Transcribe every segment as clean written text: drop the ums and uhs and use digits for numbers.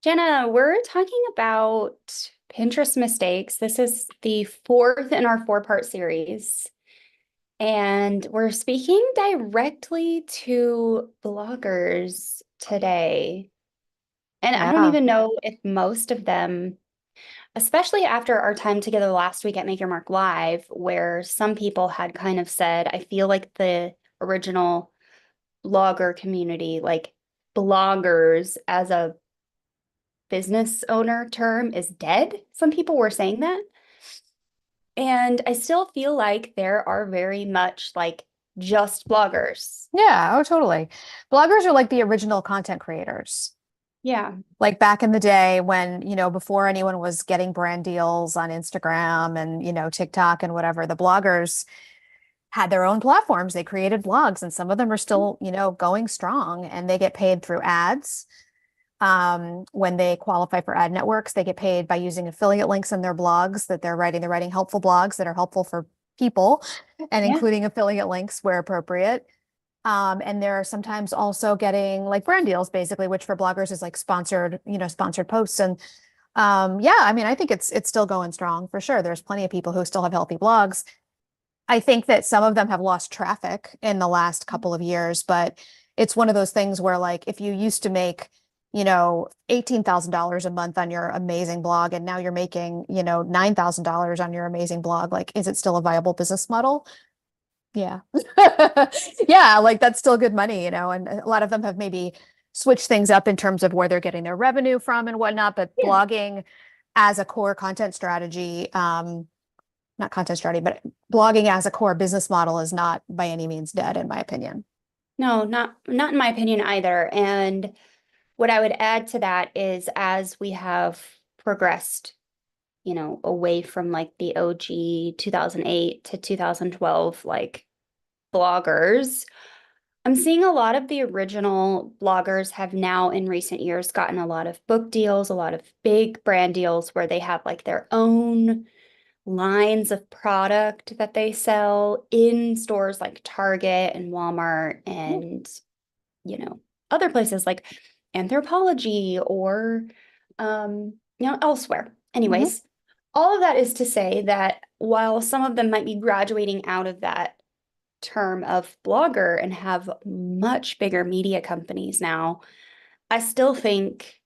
Jenna, we're talking about Pinterest mistakes. This is the fourth in our four-part series, and we're speaking directly to bloggers today. And I don't Yeah. even know if most of them, especially after our time together last week at Make Your Mark Live, where some people had kind of said, I feel like the original blogger community, like bloggers as a business owner term is dead. Some people were saying that. And I still feel like there are very much like just bloggers. Yeah. Oh, totally. Bloggers are like the original content creators. Yeah. Like back in the day when, before anyone was getting brand deals on Instagram and, TikTok and whatever, the bloggers had their own platforms. They created blogs and some of them are still, going strong and they get paid through ads. When they qualify for ad networks, they get paid by using affiliate links in their blogs that they're writing. They're writing helpful blogs that are helpful for people and Yeah. including affiliate links where appropriate. And they're sometimes also getting like brand deals, basically, which for bloggers is like sponsored posts. And yeah, I mean, I think it's still going strong for sure. There's plenty of people who still have healthy blogs. I think that some of them have lost traffic in the last couple of years, but it's one of those things where like if you used to make, $18,000 a month on your amazing blog and now you're making, $9,000 on your amazing blog, like is it still a viable business model? Yeah. Yeah, like that's still good money, and a lot of them have maybe switched things up in terms of where they're getting their revenue from and whatnot, but Yeah. blogging as a core content strategy, not content strategy, but blogging as a core business model is not by any means dead, in my opinion. No, not in my opinion either. And what I would add to that is as we have progressed, away from like the OG 2008 to 2012 like bloggers, I'm seeing a lot of the original bloggers have now in recent years gotten a lot of book deals, a lot of big brand deals where they have like their own lines of product that they sell in stores like Target and Walmart and, you know, other places like Anthropologie or, elsewhere. Mhm. Anyways, all of that is to say that while some of them might be graduating out of that term of blogger and have much bigger media companies now, I still think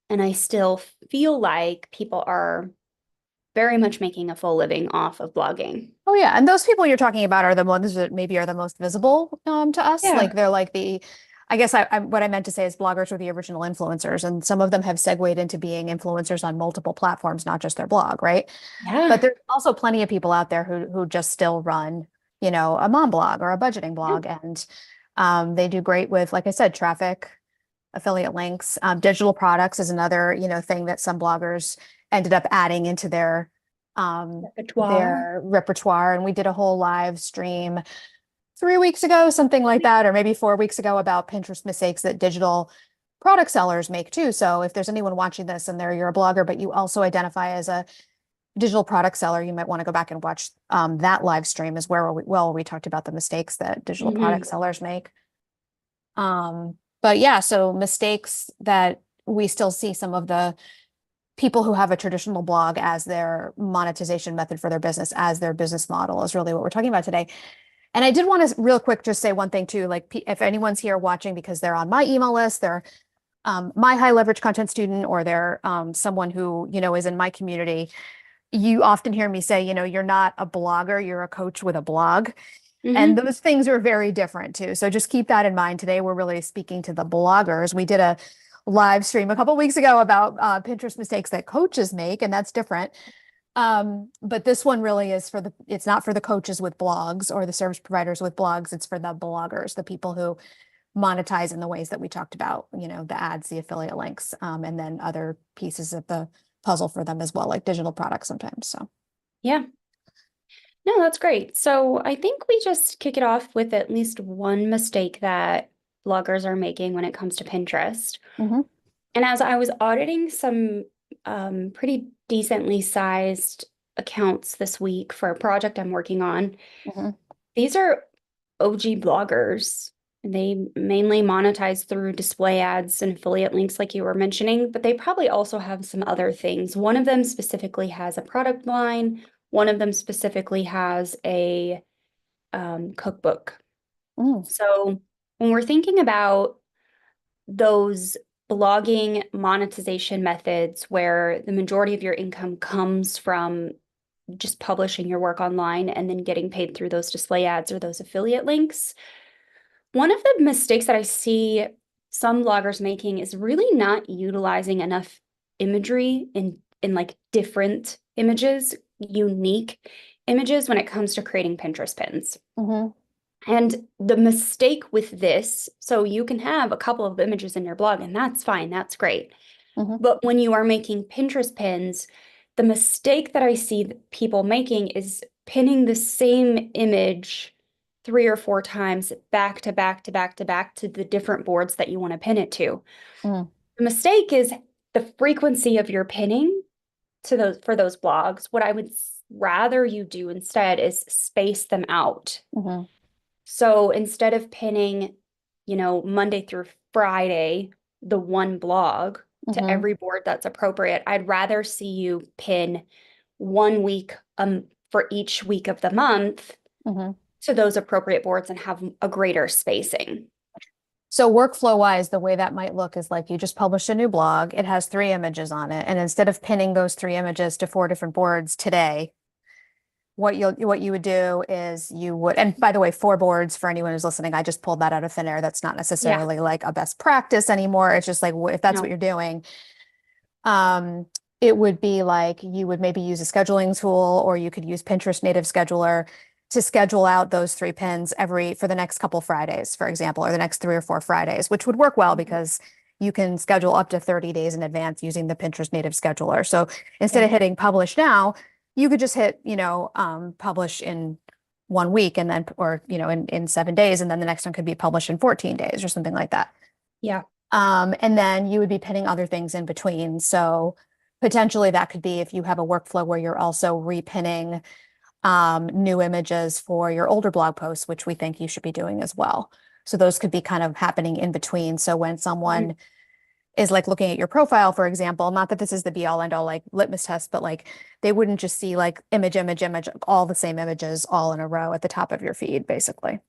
and I still feel like people are very much making a full living off of blogging. Oh yeah, and those people you're talking about are the ones that maybe are the most visible to us. Yeah. Like they're like I guess what I meant to say is bloggers are the original influencers, and some of them have segued into being influencers on multiple platforms, not just their blog, right? But Yeah. there's also plenty of people out there who just still run, a mom blog or a budgeting Yeah. blog, and they do great with, like I said, traffic, affiliate links. Digital products is another, thing that some bloggers ended up adding into Repertoire. their repertoire. And we did a whole live stream 3 weeks ago, something like that, or maybe 4 weeks ago about Pinterest mistakes that digital product sellers make too. So if there's anyone watching this and you're a blogger, but you also identify as a digital product seller, you might want to go back and watch that live stream as we talked about the mistakes that digital product Hmm. sellers make. But yeah, so mistakes that we still see some of the people who have a traditional blog as their monetization method for their business, as their business model is really what we're talking about today. And I did want to real quick just say one thing too, like if anyone's here watching because they're on my email list, they're my high leverage content student, or they're someone who, is in my community, you often hear me say, you're not a blogger, you're a coach with a blog. And Hmm. those things are very different too. So just keep that in mind. Today, we're really speaking to the bloggers. We did a live stream a couple weeks ago about Pinterest mistakes that coaches make, and that's different. But this one really is it's not for the coaches with blogs or the service providers with blogs. It's for the bloggers, the people who monetize in the ways that we talked about, the ads, the affiliate links, and then other pieces of the puzzle for them as well, like digital products sometimes. So, Yeah. No, that's great. So I think we just kick it off with at least one mistake that bloggers are making when it comes to Pinterest. mhm, And as I was auditing some pretty decently sized accounts this week for a project I'm working on, mhm. these are OG bloggers. They mainly monetize through display ads and affiliate links, like you were mentioning, but they probably also have some other things. One of them specifically has a product line. One of them specifically has a cookbook. Mm, So when we're thinking about those blogging monetization methods where the majority of your income comes from just publishing your work online and then getting paid through those display ads or those affiliate links, one of the mistakes that I see some bloggers making is really not utilizing enough imagery in like different images, unique images when it comes to creating Pinterest pins. hmm And the mistake with this, so you can have a couple of images in your blog, and that's fine, that's great. hmm But when you are making Pinterest pins, the mistake that I see people making is pinning the same image 3 or 4 times back to back to back to back to the different boards that you want to pin it to. mm, The mistake is the frequency of your pinning to those for those blogs. What I would rather you do instead is space them out. hmm So instead of pinning, Monday through Friday, the one blog to hmm every board that's appropriate, I'd rather see you pin 1 week for each week of the month hmm to those appropriate boards and have a greater spacing. So workflow wise, the way that might look is like you just published a new blog. It has 3 images on it. And instead of pinning those 3 images to 4 different boards today, what you would do is you would, and by the way, 4 boards for anyone who's listening, I just pulled that out of thin air. That's not Yeah, necessarily like a best practice anymore. It's just like if that's what no, you're doing, um, it would be like you would maybe use a scheduling tool, or you could use Pinterest native scheduler to schedule out those 3 pins for the next couple Fridays, for example, or the next 3 or 4 Fridays, which would work well Mhm. because you can schedule up to 30 days in advance using the Pinterest native scheduler. So instead Yeah, of hitting publish now, you could just hit, publish in 1 week and then, or, in 7 days, and then the next one could be published in 14 days or something like that. yeah, And then you would be pinning other things in between. So potentially that could be if you have a workflow where you're also repinning new images for your older blog posts, which we think you should be doing as well. So those could be kind of happening in between. So when Mhm. someone is like looking at your profile, for example, not that this is the be all end all like litmus test, but like they wouldn't just see like image, image, image, all the same images all in a row at the top of your feed, basically.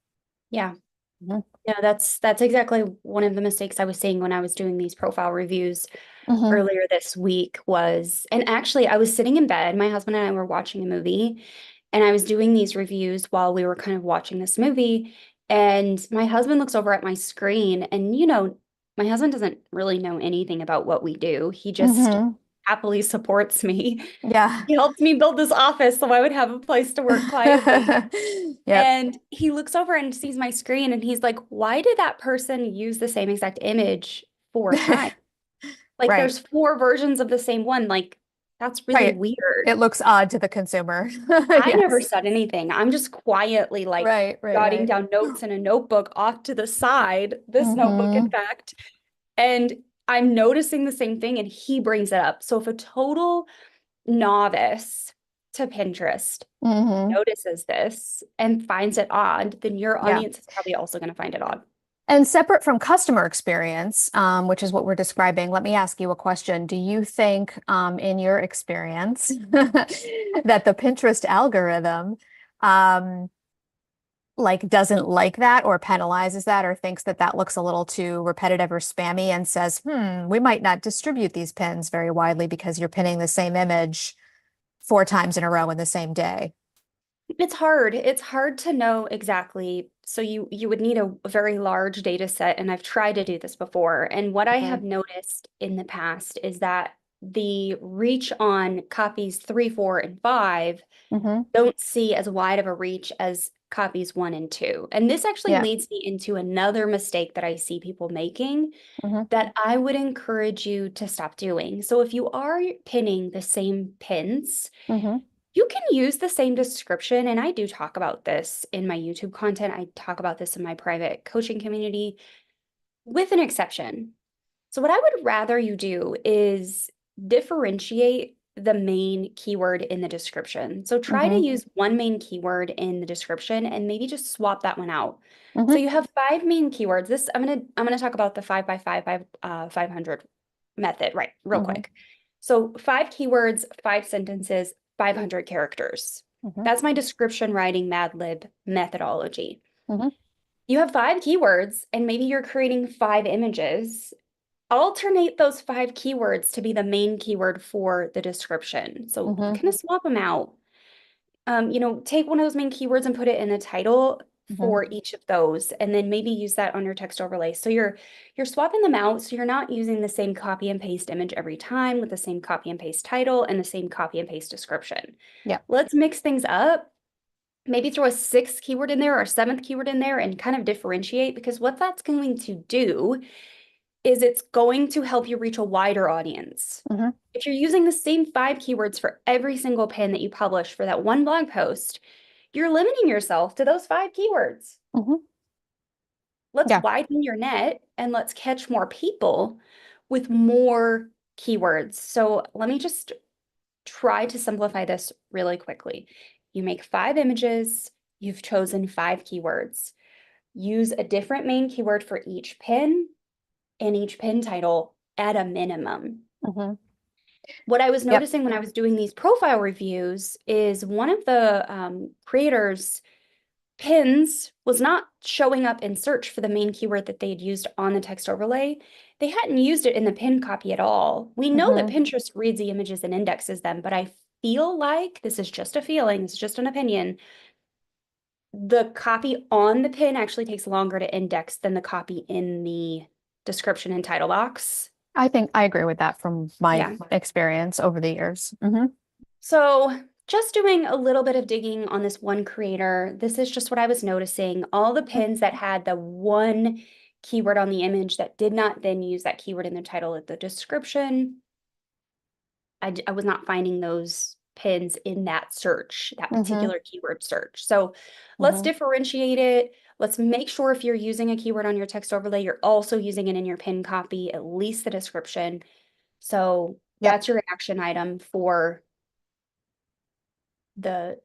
Yeah. Mhm. Yeah, that's exactly one of the mistakes I was seeing when I was doing these profile reviews Mhm. earlier this week was, and actually I was sitting in bed, my husband and I were watching a movie, and I was doing these reviews while we were kind of watching this movie, and my husband looks over at my screen, and my husband doesn't really know anything about what we do. He just Mhm. happily supports me. Yeah. He helped me build this office so I would have a place to work quietly. Yep. And he looks over and sees my screen and he's like, why did that person use the same exact image 4 times? Like Right. there's 4 versions of the same one. Like that's really Right. weird. It looks odd to the consumer. I never Yes. said anything. I'm just quietly like Right, right, jotting right. down notes in a notebook off to the side, this notebook, in Mm-hmm. fact. And I'm noticing the same thing and he brings it up. So if a total novice to Pinterest Mm-hmm. notices this and finds it odd, then your Yeah. audience is probably also going to find it odd. And separate from customer experience, which is what we're describing, let me ask you a question. Do you think, in your experience, that the Pinterest algorithm, um, like doesn't like that or penalizes that or thinks that that looks a little too repetitive or spammy and says, we might not distribute these pins very widely because you're pinning the same image 4 times in a row in the same day? It's hard. It's hard to know exactly. So you would need a very large data set, and I've tried to do this before. And what I have noticed in the past is that the reach on copies 3, 4, and 5 Mm-hmm. don't see as wide of a reach as copies 1 and 2. And this actually Yeah. leads me into another mistake that I see people making Mm-hmm. that I would encourage you to stop doing. So if you are pinning the same pins, Mm-hmm. you can use the same description. And I do talk about this in my YouTube content. I talk about this in my private coaching community with an exception. So what I would rather you do is differentiate the main keyword in the description. So try to Mm-hmm. use one main keyword in the description and maybe just swap that one out. So Mm-hmm. you have five main keywords. This I'm gonna talk about the 5 by 5 method, right, real Mm-hmm. quick. So 5 keywords, 5 sentences, 500 characters. Mm-hmm. That's my description writing Mad Lib methodology. Mm-hmm. You have 5 keywords and maybe you're creating 5 images. Alternate those 5 keywords to be the main keyword for the description. So Mm-hmm. kind of swap them out. Take one of those main keywords and put it in the title Mm-hmm. for each of those, and then maybe use that on your text overlay. So you're swapping them out, so you're not using the same copy and paste image every time with the same copy and paste title and the same copy and paste description. Yeah. Let's mix things up. Maybe throw a 6th keyword in there or a 7th keyword in there and kind of differentiate, because what that's going to do is it's going to help you reach a wider audience. Mm-hmm. If you're using the same 5 keywords for every single pin that you publish for that one blog post, you're limiting yourself to those 5 keywords. Mm-hmm. Let's Yeah. widen your net and let's catch more people with more keywords. So let me just try to simplify this really quickly. You make 5 images, you've chosen 5 keywords. Use a different main keyword for each pin and each pin title at a minimum. Mm-hmm. What I was Yep. noticing when I was doing these profile reviews is one of the creators' pins was not showing up in search for the main keyword that they had used on the text overlay. They hadn't used it in the pin copy at all. We know that Mm-hmm. Pinterest reads the images and indexes them, but I feel like, this is just a feeling, this is just an opinion, the copy on the pin actually takes longer to index than the copy in the description and title box. I think I agree with that from my Yeah. experience over the years. Mm-hmm. So just doing a little bit of digging on this one creator, this is just what I was noticing. All the pins that had the one keyword on the image that did not then use that keyword in the title of the description, I was not finding those pins in that search, that Mm-hmm. particular keyword search. So let's Mm-hmm. differentiate it. Let's make sure if you're using a keyword on your text overlay, you're also using it in your pin copy, at least the description. So Yep. that's your action item for the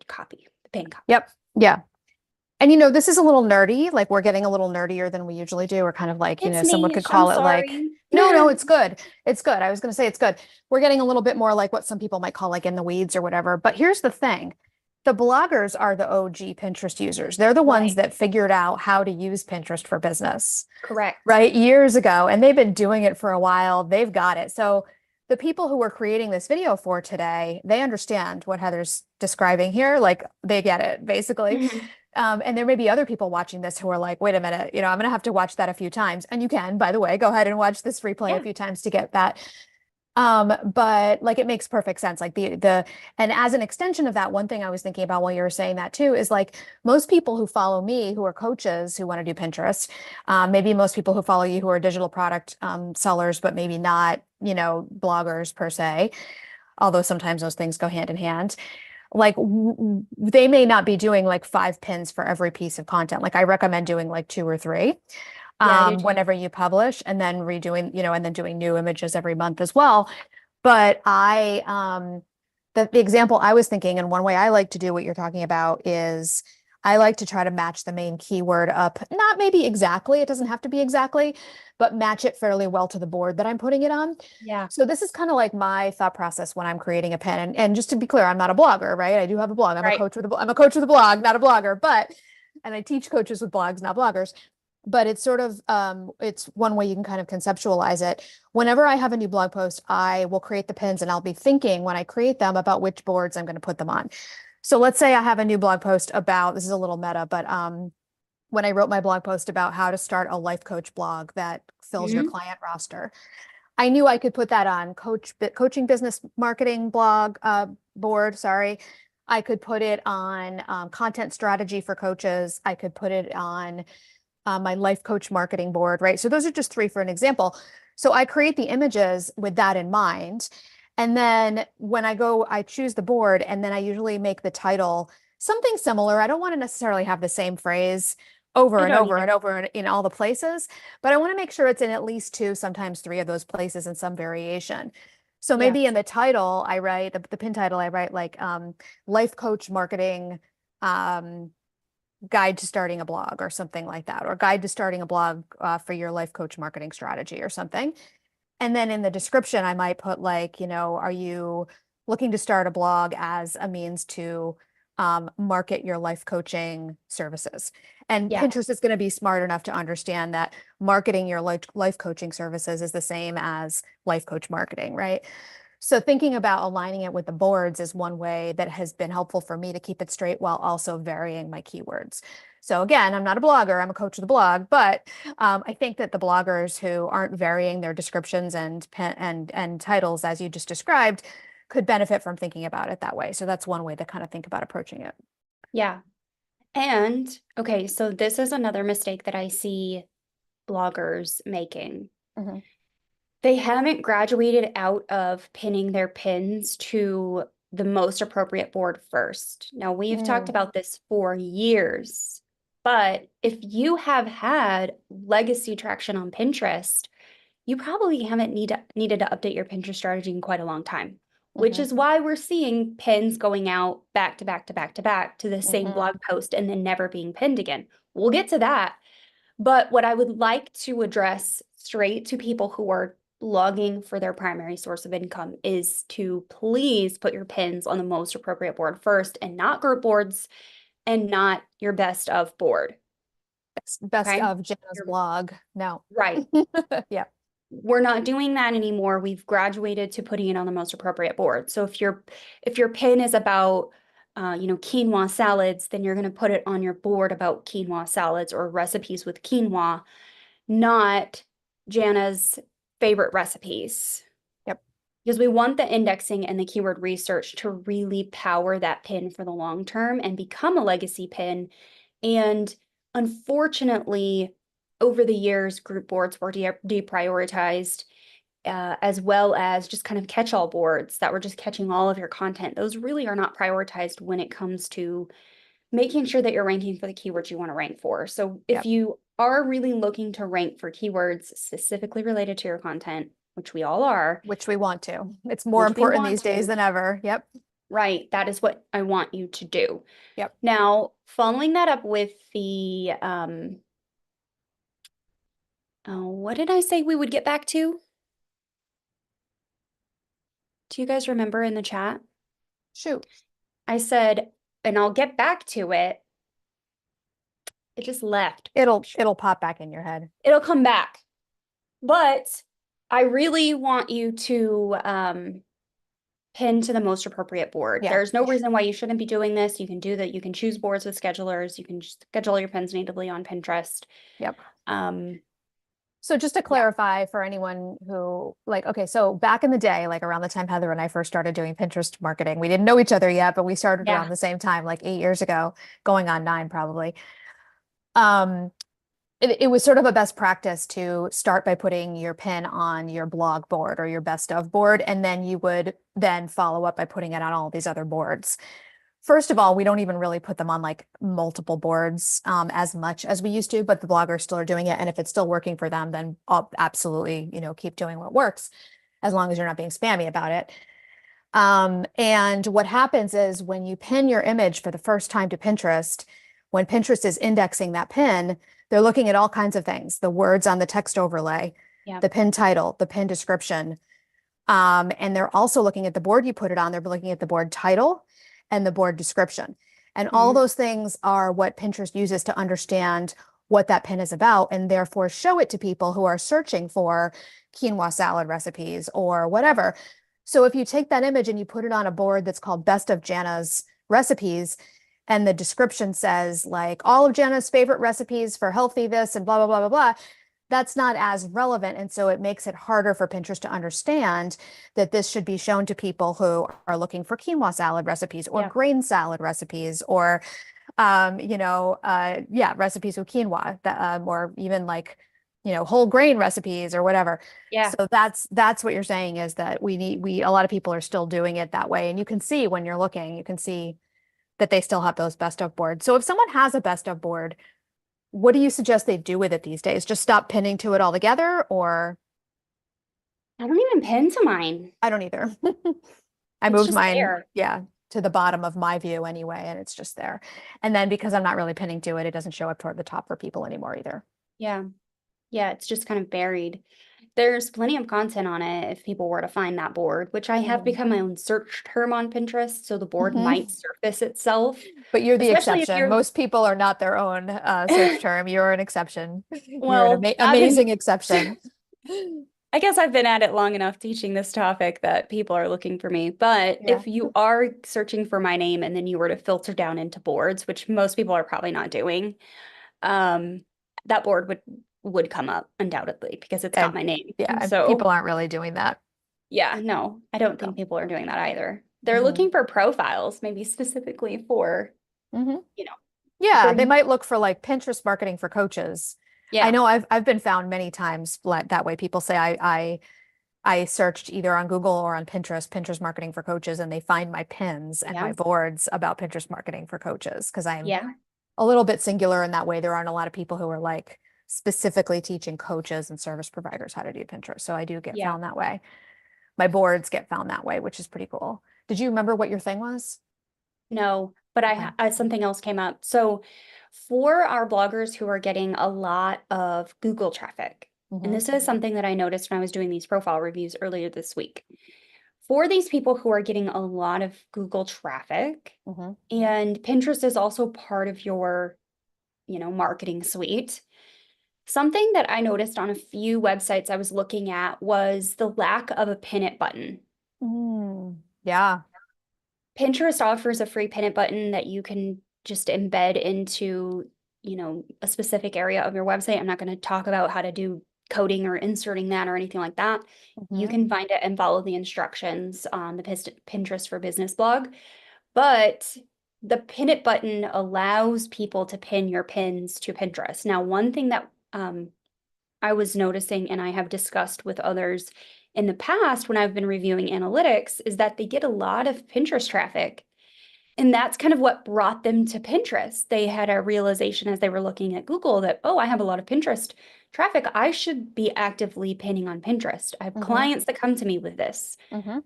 pin copy. Yep. Yeah. And this is a little nerdy, like we're getting a little nerdier than we usually do. We're kind of like, It's someone me. could I'm call it like, sorry. no, no, it's good. It's good. I was going to say it's good. We're getting a little bit more like what some people might call like in the weeds or whatever. But here's the thing. The bloggers are the OG Pinterest users. They're the ones Right. that figured out how to use Pinterest for business, Correct. right? Years ago. And they've been doing it for a while. They've got it. So the people who we're creating this video for today, they understand what Heather's describing here. Like they get it, basically. Mhm. And there may be other people watching this who are like, wait a minute, I'm going to have to watch that a few times. And you can, by the way, go ahead and watch this replay a Yeah. few times to get that. But like it makes perfect sense. Like and as an extension of that, one thing I was thinking about while you were saying that too is like most people who follow me who are coaches who want to do Pinterest, maybe most people who follow you who are digital product sellers, but maybe not, bloggers per se, although sometimes those things go hand in hand. Like they may not be doing like 5 pins for every piece of content. Like I recommend doing like 2 or 3 Yeah, I do too. whenever you publish and then redoing, and then doing new images every month as well. But the example I was thinking, and one way I like to do what you're talking about is I like to try to match the main keyword up, not maybe exactly, it doesn't have to be exactly, but match it fairly well to the board that I'm putting it on. Yeah. So this is kind of like my thought process when I'm creating a pin. And just to be clear, I'm not a blogger, right? I do have a blog. Right. I'm a coach with a blog, not a blogger, and I teach coaches with blogs, not bloggers. But it's sort of it's one way you can kind of conceptualize it. Whenever I have a new blog post, I will create the pins and I'll be thinking when I create them about which boards I'm going to put them on. So let's say I have a new blog post about, this is a little meta, but when I wrote my blog post about how to start a life coach blog that fills your Mhm. client roster, I knew I could put that on coaching business marketing blog board. Sorry. I could put it on content strategy for coaches. I could put it on my life coach marketing board, right? So those are just 3 for an example. So I create the images with that in mind. And then when I choose the board and then I usually make the title something similar. I don't want to necessarily have the same phrase over I and don't over and either. over in all the places, but I want to make sure it's in at least 2, sometimes 3 of those places in some variation. So Yeah. maybe in the title, I write the pin title, I write like life coach marketing um, guide to starting a blog or something like that, or guide to starting a blog for your life coach marketing strategy or something. And then in the description, I might put like, are you looking to start a blog as a means to market your life coaching services? And Yeah. Pinterest is going to be smart enough to understand that marketing your life coaching services is the same as life coach marketing, right? So thinking about aligning it with the boards is one way that has been helpful for me to keep it straight while also varying my keywords. So again, I'm not a blogger, I'm a coach of the blog, but I think that the bloggers who aren't varying their descriptions and titles as you just described could benefit from thinking about it that way. So that's one way to kind of think about approaching it. Yeah. And okay, so this is another mistake that I see bloggers making. Mhm. They haven't graduated out of pinning their pins to the most appropriate board first. Now, we've talked Mm, about this for years, but if you have had legacy traction on Pinterest, you probably haven't needed to update your Pinterest strategy in quite a long time, which mhm, is why we're seeing pins going out back to back to back to back to the same mhm. blog post and then never being pinned again. We'll get to that. But what I would like to address straight to people who are blogging for their primary source of income is to please put your pins on the most appropriate board first and not group boards and not your best of board. Best Okay. of Jenna's You're blog. No. right. Yeah. We're not doing that anymore. We've graduated to putting it on the most appropriate board. So if your pin is about quinoa salads, then you're going to put it on your board about quinoa salads or recipes with quinoa, not Jana's favorite recipes. Yep. Because we want the indexing and the keyword research to really power that pin for the long term and become a legacy pin. And unfortunately, over the years, group boards were deprioritized, as well as just kind of catch-all boards that were just catching all of your content. Those really are not prioritized when it comes to making sure that you're ranking for the keywords you want to rank for. So if Yep. you are really looking to rank for keywords specifically related to your content, which we all are, Which we want to. It's more which we important want these days to, than ever. Yep. right, that is what I want you to do. Yep. Now, following that up with the, what did I say we would get back to? Do you guys remember in the chat? Shoot. I said, and I'll get back to it. It just left. It'll pop back in your head. It'll come back. But I really want you to pin to the most appropriate board. Yeah. There's no reason why you shouldn't be doing this. You can do that. You can choose boards with schedulers. You can just schedule your pins natively on Pinterest. Yep. Um, So just to yeah, clarify for anyone who okay, so back in the day, like around the time Heather and I first started doing Pinterest marketing, we didn't know each other yet, but we started around yeah, the same time, like 8 years ago, going on 9 probably. Um, it was sort of a best practice to start by putting your pin on your blog board or your best of board, and then you would then follow up by putting it on all these other boards. First of all, we don't even really put them on like multiple boards as much as we used to, but the bloggers still are doing it. And if it's still working for them, then I'll absolutely, keep doing what works as long as you're not being spammy about it. And what happens is when you pin your image for the first time to Pinterest, when Pinterest is indexing that pin, they're looking at all kinds of things, the words on the text overlay, yeah. the pin title, the pin description. And they're also looking at the board you put it on. They're looking at the board title and the board description. And all Mhm. those things are what Pinterest uses to understand what that pin is about and therefore show it to people who are searching for quinoa salad recipes or whatever. So if you take that image and you put it on a board that's called Best of Jana's Recipes, and the description says like all of Jana's favorite recipes for healthy this and blah, blah, blah, blah, blah, that's not as relevant. And so it makes it harder for Pinterest to understand that this should be shown to people who are looking for quinoa salad recipes or Yeah, grain salad recipes or, yeah, recipes with quinoa that, or even like, whole grain recipes or whatever. yeah, So that's what you're saying is that a lot of people are still doing it that way. And you can see when you're looking, you can see that they still have those best of boards. So if someone has a best of board, what do you suggest they do with it these days? Just stop pinning to it altogether or? I don't even pin to mine. I don't either. I It's moved just mine, there. yeah, to the bottom of my view anyway, and it's just there. And then because I'm not really pinning to it, it doesn't show up toward the top for people anymore either. Yeah. Yeah, it's just kind of buried. There's plenty of content on it if people were to find that board, which I have Mm. become my own search term on Pinterest, so the board might Mhm. surface itself, But you're the especially if exception. you're, Most people are not their own search term. You're an exception. You're an well, I've amazing been, exception. I guess I've been at it long enough teaching this topic that people are looking for me. But Yeah. if you are searching for my name and then you were to filter down into boards, which most people are probably not doing, um, that board would come up undoubtedly because it's got And my name. yeah, and people So aren't really doing that. yeah, no, I don't think So. people are doing that either. They're Hmm. looking for profiles, maybe specifically for, Hmm. you know, Yeah, for they might look for like Pinterest marketing for coaches. I yeah, know I've been found many times like that way. People say I searched either on Google or on Pinterest, Pinterest marketing for coaches, and they find my pins and yeah, my boards about Pinterest marketing for coaches because I'm yeah, a little bit singular in that way. There aren't a lot of people who are like specifically teaching coaches and service providers how to do Pinterest. So I do get yeah. found that way. My boards get found that way, which is pretty cool. Did you remember what your thing was? No, but Okay. something else came up. So for our bloggers who are getting a lot of Google traffic, and Hmm. this is something that I noticed when I was doing these profile reviews earlier this week. For these people who are getting a lot of Google traffic, Hmm. and Pinterest is also part of your, marketing suite. Something that I noticed on a few websites I was looking at was the lack of a pin it button. Mm, yeah. Pinterest offers a free pin it button that you can just embed into, a specific area of your website. I'm not going to talk about how to do coding or inserting that or anything like that. You Hmm. can find it and follow the instructions on the Pinterest for Business blog. But the pin it button allows people to pin your pins to Pinterest. Now, one thing that I was noticing and I have discussed with others in the past when I've been reviewing analytics is that they get a lot of Pinterest traffic. And that's kind of what brought them to Pinterest. They had a realization as they were looking at Google that, oh, I have a lot of Pinterest traffic. I should be actively pinning on Pinterest. I have Hmm. clients that come to me with this. Hmm.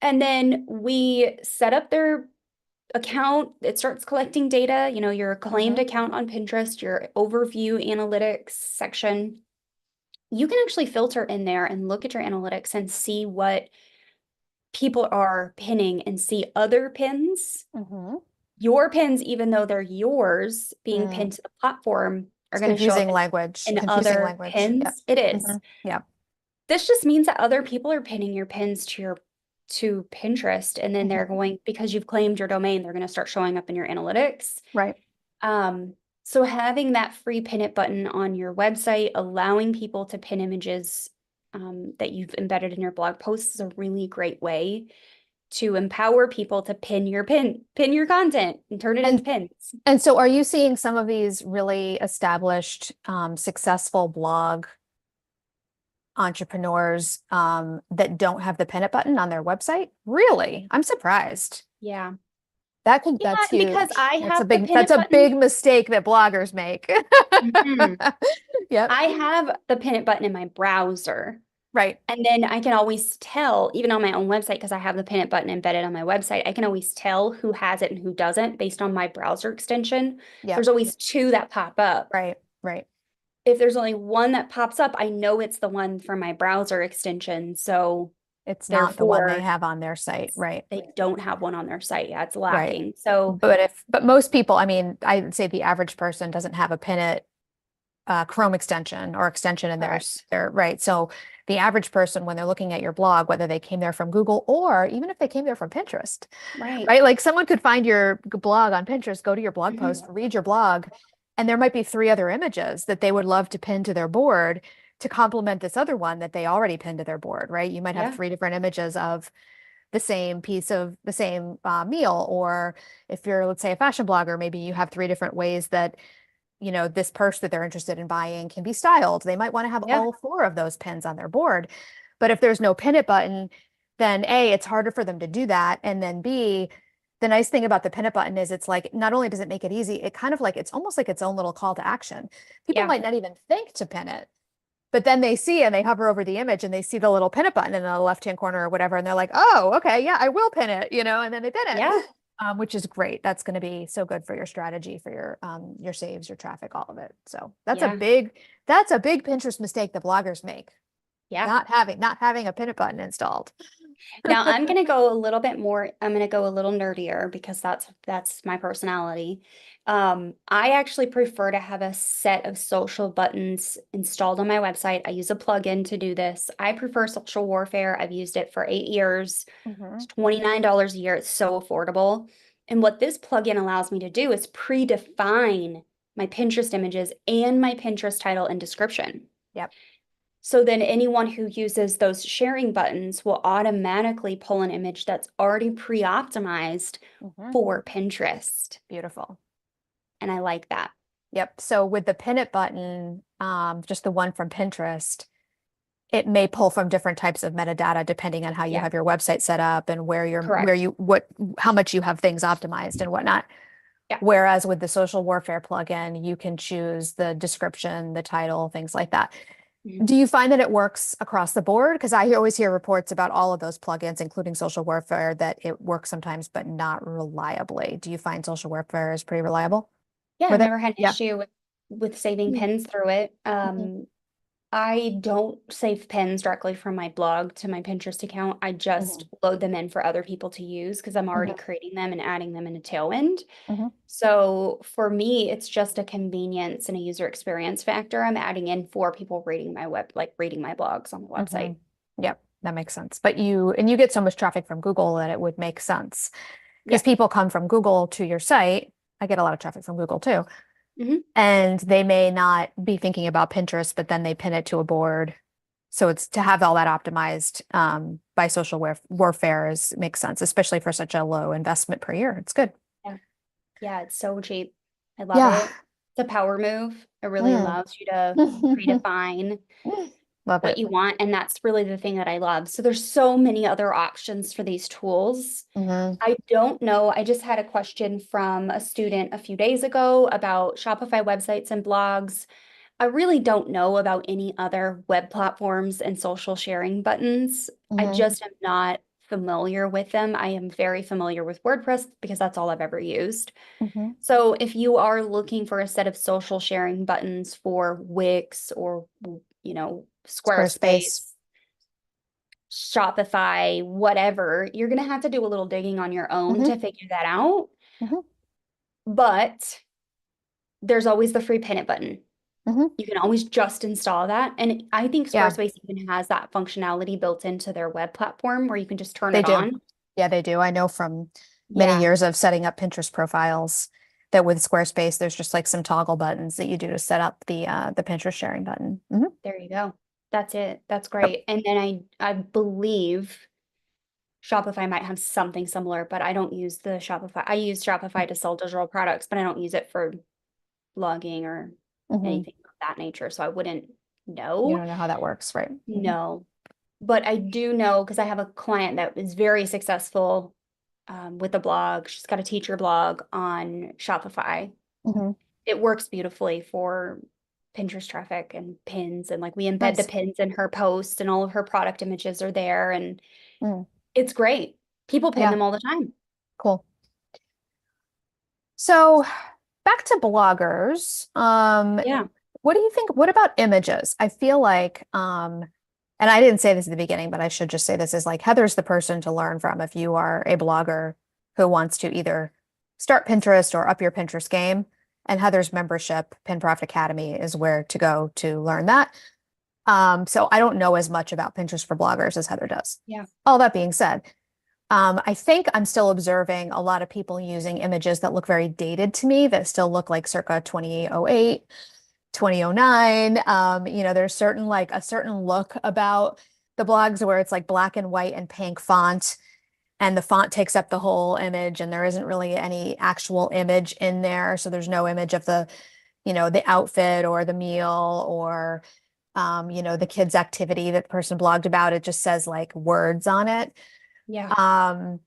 And then we set up their account. It starts collecting data, your claimed Hmm. account on Pinterest, your overview analytics section. You can actually filter in there and look at your analytics and see what people are pinning and see other pins. Hmm. Your pins, even though they're yours, being Mm. pinned to the platform, are It's going to show up confusing language, in confusing other language. Yeah. pins. It Hmm. is. Yeah. This just means that other people are pinning your pins to Pinterest, and then they're Hmm. going because you've claimed your domain, they're going to start showing up in your analytics. Right. So having that free pin it button on your website, allowing people to pin images that you've embedded in your blog posts is a really great way to empower people to pin your content and turn it into And pins. and so are you seeing some of these really established, successful blog entrepreneurs that don't have the pin it button on their website? Really? I'm surprised. Yeah. Yeah, That's because huge. I have the pin That's it a button. big mistake that bloggers make. Mhm. Yep. I have the pin it button in my browser. Right. And then I can always tell, even on my own website, because I have the pin it button embedded on my website, I can always tell who has it and who doesn't based on my browser extension. There's Yep. always two that pop up. Right. Right. If there's only one that pops up, I know it's the one from my browser extension. So It's not the one they therefore, have on their site. Right. they don't have one on their site. Yeah, it's Right. lacking. So But most people, I mean, I would say the average person doesn't have a pin it Chrome extension or extension in correct. their right. So the average person, when they're looking at your blog, whether they came there from Google or even if they came there from Pinterest, Right. right? Like someone could find your blog on Pinterest, go to your blog post, Mhm. read your blog, and there might be three other images that they would love to pin to their board to complement this other one that they already pinned to their board, right? You might have Yeah. three different images of the same piece of the same meal, or if you're, let's say, a fashion blogger, maybe you have three different ways that this purse that they're interested in buying can be styled. They might want to have Yeah. all four of those pins on their board. But if there's no pin it button, then A, it's harder for them to do that. And then B, the nice thing about the pin it button is it's like not only does it make it easy, it kind of like it's almost like its own little call to action. People Yeah. might not even think to pin it, But then they see and they hover over the image and they see the little pin it button in the left-hand corner or whatever. And they're like, oh, okay, yeah, I will pin it, and then they pin it, Yeah. which is great. That's going to be so good for your strategy, for your saves, your traffic, all of it. So Yeah. that's a big Pinterest mistake that bloggers make. Yeah. Not having a pin it button installed. Now I'm gonna go a little bit more, I'm gonna go a little nerdier because that's my personality. I actually prefer to have a set of social buttons installed on my website. I use a plugin to do this. I prefer Social Warfare. I've used it for 8 years. It's $29 a year. It's so affordable. And what this plugin allows me to do is predefine my Pinterest images and my Pinterest title and description. Yep. So then anyone who uses those sharing buttons will automatically pull an image that's already pre-optimized for Pinterest. Beautiful. And I like that. Yep. So with the pin it button, just the one from Pinterest, it may pull from different types of metadata depending on how you Yeah. have your website set up and Correct. how much you have things optimized and whatnot. Yeah. Whereas with the Social Warfare plugin, you can choose the description, the title, things like that. Do you find that it works across the board? Because I always hear reports about all of those plugins, including Social Warfare, that it works sometimes, but not reliably. Do you find Social Warfare is pretty reliable Yeah, I've with it? never had an Yeah. issue with saving Mm. pins through it. Mhm. I don't save pins directly from my blog to my Pinterest account. I just load them in for other people to use because I'm already creating them and adding them in a Tailwind. Mhm. So for me, it's just a convenience and a user experience factor I'm adding in for people reading reading my blogs on the website. Yep, that makes sense. But you get so much traffic from Google that it would make sense because Yeah. people come from Google to your site. I get a lot of traffic from Google too. Mhm. And they may not be thinking about Pinterest, but then they pin it to a board. So it's to have all that optimized by Warfare makes sense, especially for such a low investment per year. It's good. Yeah. Yeah, it's so cheap. I love Yeah. it. It's a power move. It really Mm. allows you to predefine Love what it. you want. And that's really the thing that I love. So there's so many other options for these tools. Mhm. I don't know. I just had a question from a student a few days ago about Shopify websites and blogs. I really don't know about any other web platforms and social sharing buttons. I Mhm. just am not familiar with them. I am very familiar with WordPress because that's all I've ever used. Mhm. So if you are looking for a set of social sharing buttons for Wix or, Squarespace. Squarespace, Shopify, whatever, you're going to have to do a little digging on your own Mhm. to figure that out. Mhm. But there's always the free pin it button. Mhm. You can always just install that. And I think Yeah, Squarespace even has that functionality built into their web platform where you can just turn they it do. on. Yeah, they do. I know from many Yeah, years of setting up Pinterest profiles that with Squarespace, there's just like some toggle buttons that you do to set up the Pinterest sharing button. there you go. That's it. That's Yep. great. And then I believe Shopify might have something similar, but I don't use the Shopify. I use Shopify to sell digital products, but I don't use it for blogging or Mhm. anything of that nature. So I wouldn't You know. don't know how that works, right? No. But I do know because I have a client that is very successful with a blog. She's got a teacher blog on Shopify. Mhm. It works beautifully for Pinterest traffic and pins. And like we embed the Nice. pins in her post and all of her product images are there. And Mm. it's great. People pin Yeah, them all the time. cool. So back to bloggers. Yeah. What do you think? What about images? I feel like, and I didn't say this at the beginning, but I should just say this is like Heather's the person to learn from if you are a blogger who wants to either start Pinterest or up your Pinterest game. And Heather's membership, Pin Profit Academy, is where to go to learn that. So I don't know as much about Pinterest for bloggers as Heather does. Yeah. All that being said, I think I'm still observing a lot of people using images that look very dated to me, that still look like circa 2008, 2009. There's a certain look about the blogs where it's like black and white and pink font, and the font takes up the whole image, and there isn't really any actual image in there. So there's no image of the outfit or the meal or the kids' activity that the person blogged about. It just says like words on it. Yeah. Um,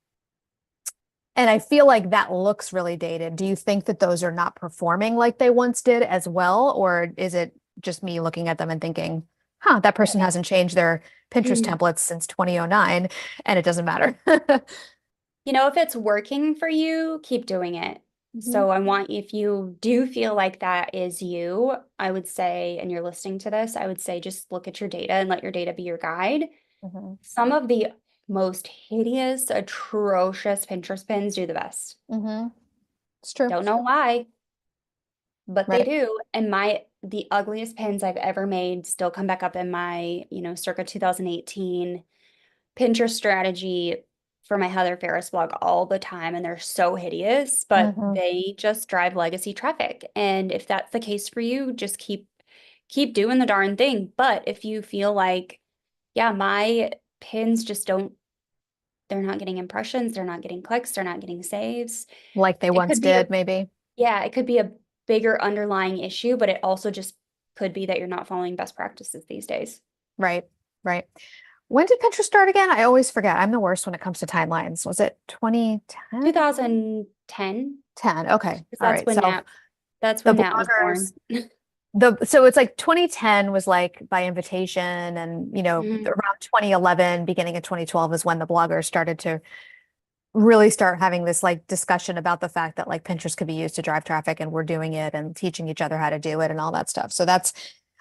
and I feel like that looks really dated. Do you think that those are not performing like they once did as well? Or is it just me looking at them and thinking, huh, that person hasn't changed their Pinterest You templates since 2009 and it doesn't matter. know, if it's working for you, keep doing it. Mhm, So I want, if you do feel like that is you, I would say, and you're listening to this, I would say just look at your data and let your data be your guide. mhm, Some of the most hideous, atrocious Pinterest pins do the best. mhm. It's true. Don't know why, but they Right. do. And the ugliest pins I've ever made still come back up in my, circa 2018 Pinterest strategy for my Heather Farris blog all the time. And they're so hideous, but Hmm. they just drive legacy traffic. And if that's the case for you, just keep doing the darn thing. But if you feel like, yeah, my pins just don't, they're not getting impressions, they're not getting clicks, they're not getting saves. Like they It once could be did, maybe. yeah, it could be a bigger underlying issue, but it also just could be that you're not following best practices these days. Right. Right. When did Pinterest start again? I always forget. I'm the worst when it comes to timelines. Was it 2010? 2010, 10. Okay. because All right. So that's the when Nat was bloggers, born. so it's like 2010 was like by invitation, and Mhm. around 2011, beginning of 2012 is when the bloggers started to really start having this like discussion about the fact that like Pinterest could be used to drive traffic and we're doing it and teaching each other how to do it and all that stuff. So I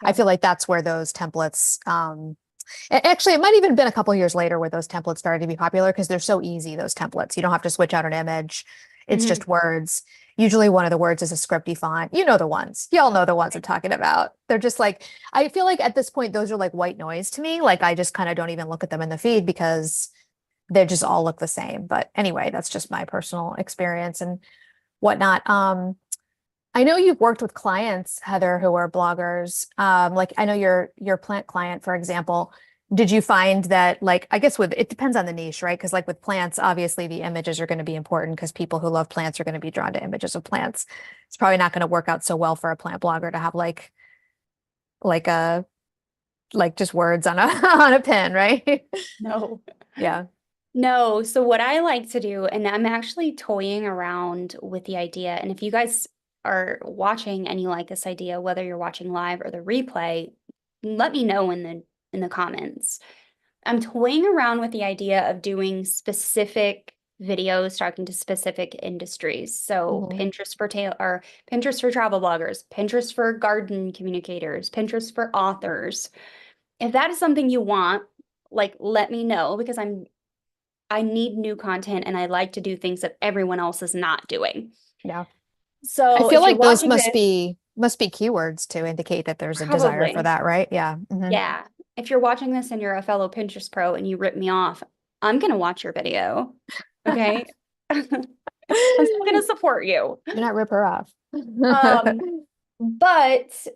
Yeah. feel like that's where those templates, actually, it might even been a couple years later where those templates started to be popular because they're so easy, those templates. You don't have to switch out an image. It's Mhm. just words. Usually one of the words is a scripty font. You know the ones. Y'all know the ones I'm Right. talking about. They're just like, I feel like at this point, those are like white noise to me. Like I just kind of don't even look at them in the feed because they just all look the same. But anyway, that's just my personal experience and whatnot. I know you've worked with clients, Heather, who are bloggers. Like I know your plant client, for example. Did you find that like I guess with it depends on the niche, right? Because like with plants, obviously the images are going to be important because people who love plants are going to be drawn to images of plants. It's probably not going to work out so well for a plant blogger to have like a like just words on a on a pin, right? No. Yeah. No, so what I like to do, and I'm actually toying around with the idea, and if you guys are watching and you like this idea, whether you're watching live or the replay, let me know in the comments. I'm toying around with the idea of doing specific videos talking to specific industries. So Hmm. Pinterest for travel bloggers, Pinterest for garden communicators, Pinterest for authors. If that is something you want, like let me know because I need new content and I like to do things that everyone else is not doing. Yeah. I So feel if you're like those watching this, must be keywords to indicate that there's a desire for probably, that, right? Yeah. Hmm. yeah. If you're watching this and you're a fellow Pinterest pro and you rip me off, I'm gonna watch your video. Okay. I'm still gonna support you. Do not rip her off. Um, but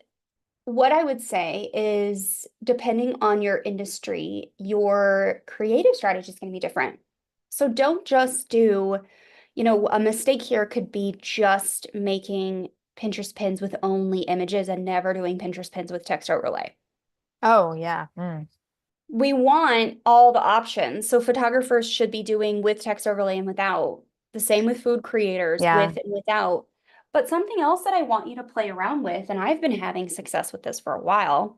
what I would say is depending on your industry, your creative strategy is going to be different. So don't just do, a mistake here could be just making Pinterest pins with only images and never doing Pinterest pins with text overlay. Oh, yeah. Mm. We want all the options. So photographers should be doing with text overlay and without. The same with food creators, Yeah. with and without. But something else that I want you to play around with, and I've been having success with this for a while,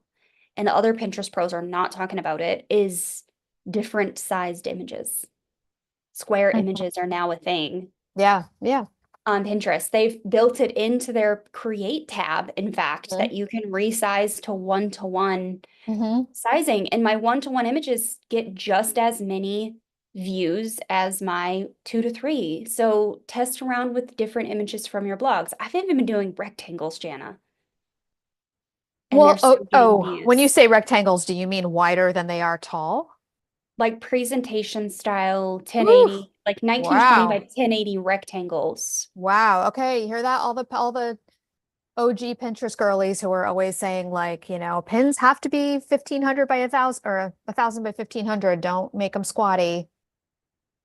and the other Pinterest pros are not talking about it, is different sized images. Square Mhm. images are now a thing Yeah. Yeah. on Pinterest. They've built it into their create tab, in fact, Mhm. that you can resize to one Mhm. sizing. And my one images get just as many views as my 2 to 3. So test around with different images from your blogs. I've even been doing rectangles, Jana, and they're Well, still getting when you views. say rectangles, do you mean wider than they are tall? Like presentation style Woo! 1080, like 1920 by Wow. 1080 rectangles. Wow. Okay, you hear that? All the OG Pinterest girlies who are always saying like, pins have to be 1500 by 1000 or 1000 by 1500. Don't make them squatty.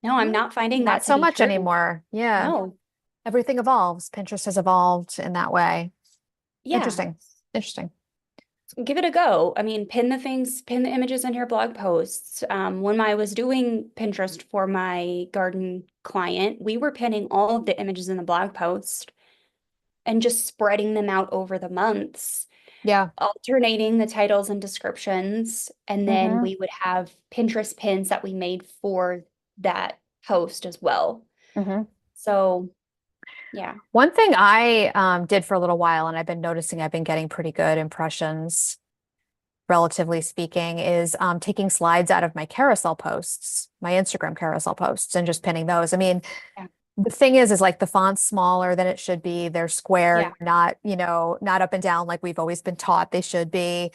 No, I'm Mm, not finding that not to so be much true. anymore. Yeah. No. Everything evolves. Pinterest has evolved in that way. Yeah. Interesting. Interesting. Give it a go. I mean, pin the images in your blog posts. When I was doing Pinterest for my garden client, we were pinning all of the images in the blog post and just spreading them out over the months. Yeah. alternating the titles and descriptions. And then Mm-hmm. we would have Pinterest pins that we made for that post as well. Mm-hmm. So, yeah. One thing I did for a little while, and I've been noticing I've been getting pretty good impressions, relatively speaking, is taking slides out of my carousel posts, my Instagram carousel posts, and just pinning those. I mean, Yeah. the thing is like the font's smaller than it should be. They're square, Yeah. not, not up and down like we've always been taught they should be.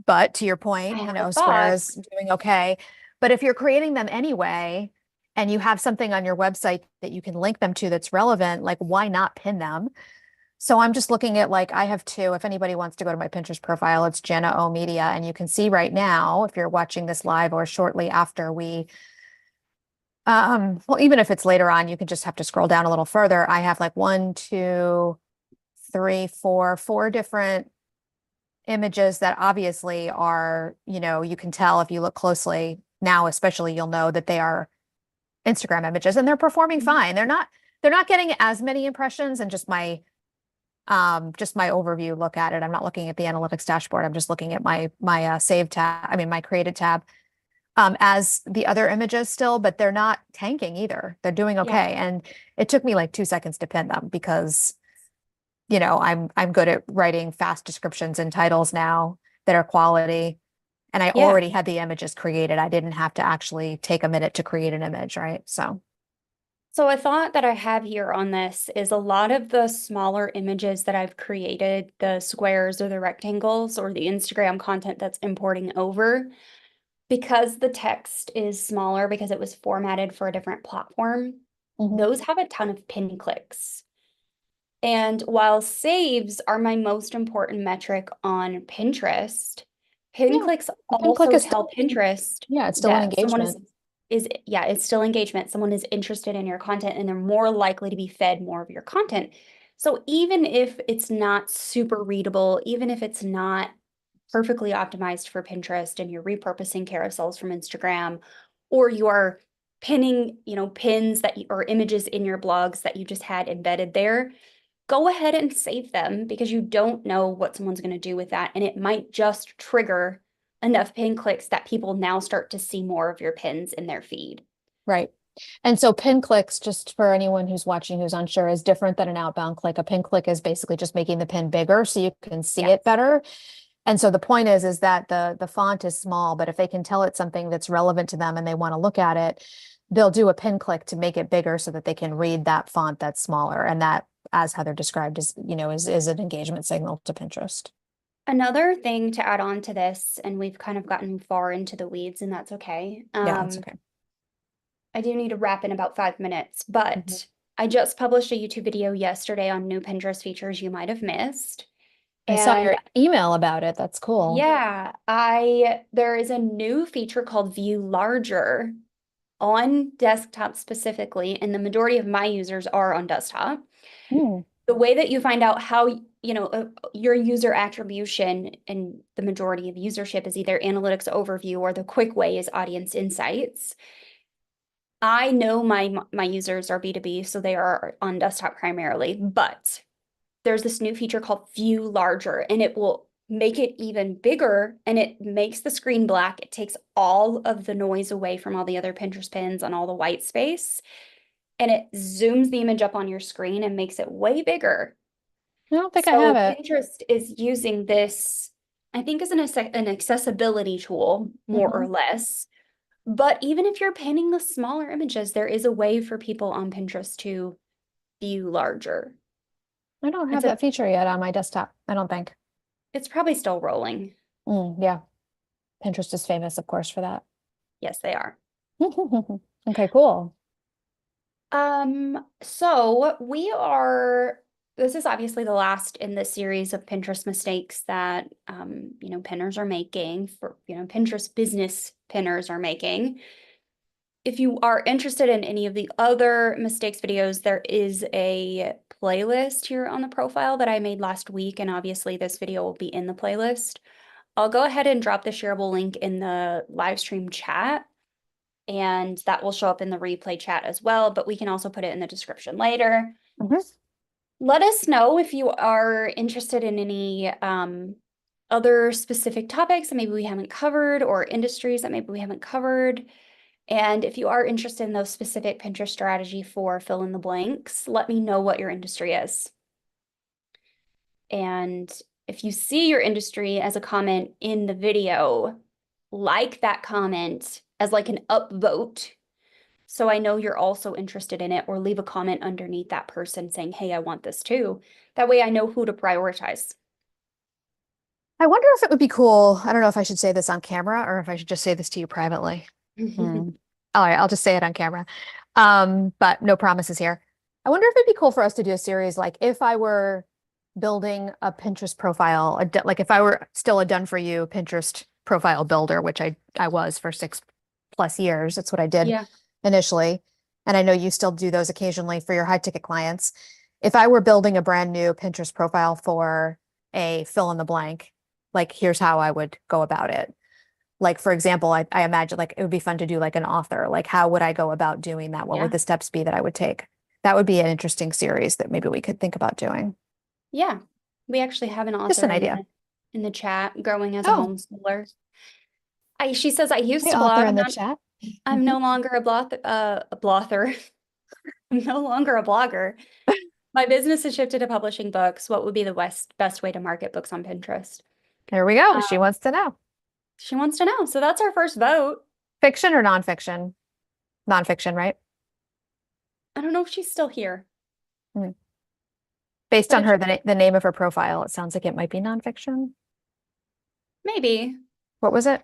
But to your I point, have a square thought. is doing okay. But if you're creating them anyway, and you have something on your website that you can link them to that's relevant, like why not pin them? So I'm just looking at like I have two. If anybody wants to go to my Pinterest profile, it's Jenna O Media. And you can see right now, if you're watching this live or shortly after we well, even if it's later on, you can just have to scroll down a little further. I have like one, two, three, four different images that obviously are, you can tell if you look closely now, especially you'll know that they are Instagram images and they're performing fine. They're not getting as many impressions and just my overview look at it. I'm not looking at the analytics dashboard. I'm just looking at my save tab, I mean my created tab, as the other images still, but they're not tanking either. They're doing Yeah. okay. And it took me like 2 seconds to pin them because I'm good at writing fast descriptions and titles now that are quality. And I Yeah. already had the images created. I didn't have to actually take a minute to create an image, right? So, So a thought that I have here on this is a lot of the smaller images that I've created, the squares or the rectangles or the Instagram content that's importing over, because the text is smaller because it was formatted for a different platform, mhm. those have a ton of pin clicks. And while saves are my most important metric on Pinterest, pin Yeah, clicks the pin click also is tell still, Pinterest yeah, it's still an that someone engagement. is yeah, it's still engagement. Someone is interested in your content and they're more likely to be fed more of your content. So even if it's not super readable, even if it's not perfectly optimized for Pinterest and you're repurposing carousels from Instagram, or you're pinning, pins or images in your blogs that you just had embedded there, go ahead and save them because you don't know what someone's going to do with that. And it might just trigger enough pin clicks that people now start to see more of your pins in their feed. Right. And so pin clicks, just for anyone who's watching who's unsure, is different than an outbound click. A pin click is basically just making the pin bigger so you can see Yes. it better. And so the point is that the font is small, but if they can tell it's something that's relevant to them and they want to look at it, they'll do a pin click to make it bigger so that they can read that font that's smaller. And that, as Heather described, is an engagement signal to Pinterest. Another thing to add on to this, and we've kind of gotten far into the weeds, and that's okay. Yeah, that's okay. I do need to wrap in about 5 minutes, Mhm. but I just published a YouTube video yesterday on new Pinterest features you might have missed. I saw And your email about it. That's cool. yeah, there is a new feature called View Larger on desktop specifically, and the majority of my users are on desktop. Hmm. The way that you find out how, your user attribution and the majority of usership is either analytics overview or the quick way is audience insights. I know my users are B2B, so they are on desktop primarily, but there's this new feature called View Larger, and it will make it even bigger and it makes the screen black. It takes all of the noise away from all the other Pinterest pins and all the white space, and it zooms the image up on your screen and makes it way bigger. I don't think I have So it. Pinterest is using this, I think, as an accessibility tool, more Mhm. or less. But even if you're pinning the smaller images, there is a way for people on Pinterest to view larger. I don't It's have a, that feature yet on my desktop. I don't think. it's probably still rolling. Yeah. Pinterest is famous, of course, for that. Yes, they are. Okay, cool. So this is obviously the last in the series of Pinterest mistakes that, pinners are making Pinterest business pinners are making. If you are interested in any of the other mistakes videos, there is a playlist here on the profile that I made last week, and obviously this video will be in the playlist. I'll go ahead and drop the shareable link in the live stream chat, and that will show up in the replay chat as well, but we can also put it in the description later. Mhm. Let us know if you are interested in any other specific topics that maybe we haven't covered or industries that maybe we haven't covered. And if you are interested in those specific Pinterest strategy for fill in the blanks, let me know what your industry is. And if you see your industry as a comment in the video, like that comment as like an upvote. So I know you're also interested in it, or leave a comment underneath that person saying, hey, I want this too. That way I know who to prioritize. I wonder if it would be cool. I don't know if I should say this on camera or if I should just say this to you privately. Hmm. All right, I'll just say it on camera. But no promises here. I wonder if it'd be cool for us to do a series like if I were building a Pinterest profile, like if I were still a done for you Pinterest profile builder, which I was for 6+ years. That's what I did Yeah. initially. And I know you still do those occasionally for your high ticket clients. If I were building a brand new Pinterest profile for a fill in the blank, like here's how I would go about it. Like, for example, I imagine like it would be fun to do like an author. Like, how would I go about doing that? What would Yeah. the steps be that I would take? That would be an interesting series that maybe we could think about doing. Yeah. We actually have an Just author an idea. in the chat growing as a Oh, homeschooler. She says, I used hey, to author blog. in the chat. I'm no longer a blother. I'm no longer a blogger. My business has shifted to publishing books. What would be the best way to market books on Pinterest? There we go. She Um, wants to know. she wants to know. So that's our first vote. Fiction or nonfiction? Nonfiction, right? I don't know if she's still here, Hmm. Based but on if her, the name of her profile, it sounds like it might be nonfiction. maybe What was it?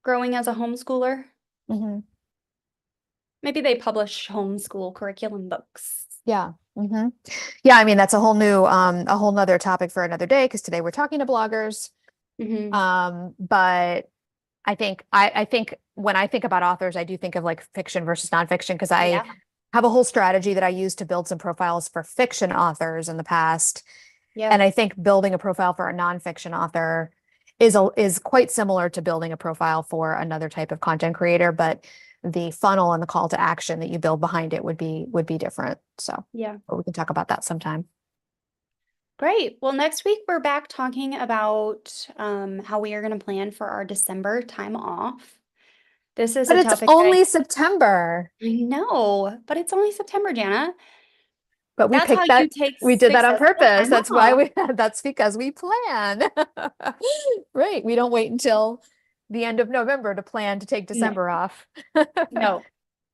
growing as a homeschooler, Hmm. maybe they publish homeschool curriculum books. Yeah. Hmm. Yeah, I mean that's a whole nother topic for another day because today we're talking to bloggers. Hmm. But I think when I think about authors, I do think of like fiction versus nonfiction because I Yeah. have a whole strategy that I use to build some profiles for fiction authors in the past. Yeah. And I think building a profile for a nonfiction author is quite similar to building a profile for another type of content creator, but the funnel and the call to action that you build behind it would be different. So, Yeah. but we can talk about that sometime. Great. Well, next week we're back talking about how we are going to plan for our December time off. This is But a it's topic that only September. I know, but it's only September, Jana. But we That's how picked you that. take We did that on successful purpose. time That's why off. that's because we plan. Right. We don't wait until the end of November to plan to take No, December off. no.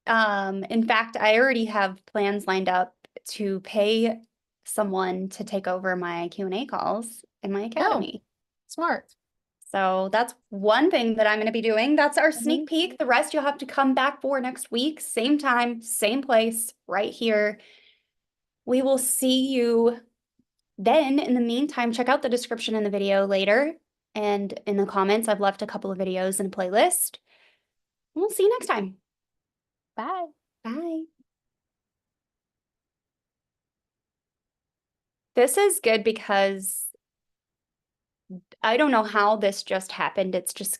In fact, I already have plans lined up to pay someone to take over my Q&A calls in my Oh, academy. smart. So that's one thing that I'm going to be doing. That's our Mhm. sneak peek. The rest you'll have to come back for next week. Same time, same place, right here. We will see you then. In the meantime, check out the description in the video later. And in the comments, I've left a couple of videos and a playlist. We'll see you next time. Bye. Bye. This is good because I don't know how this just happened. It's just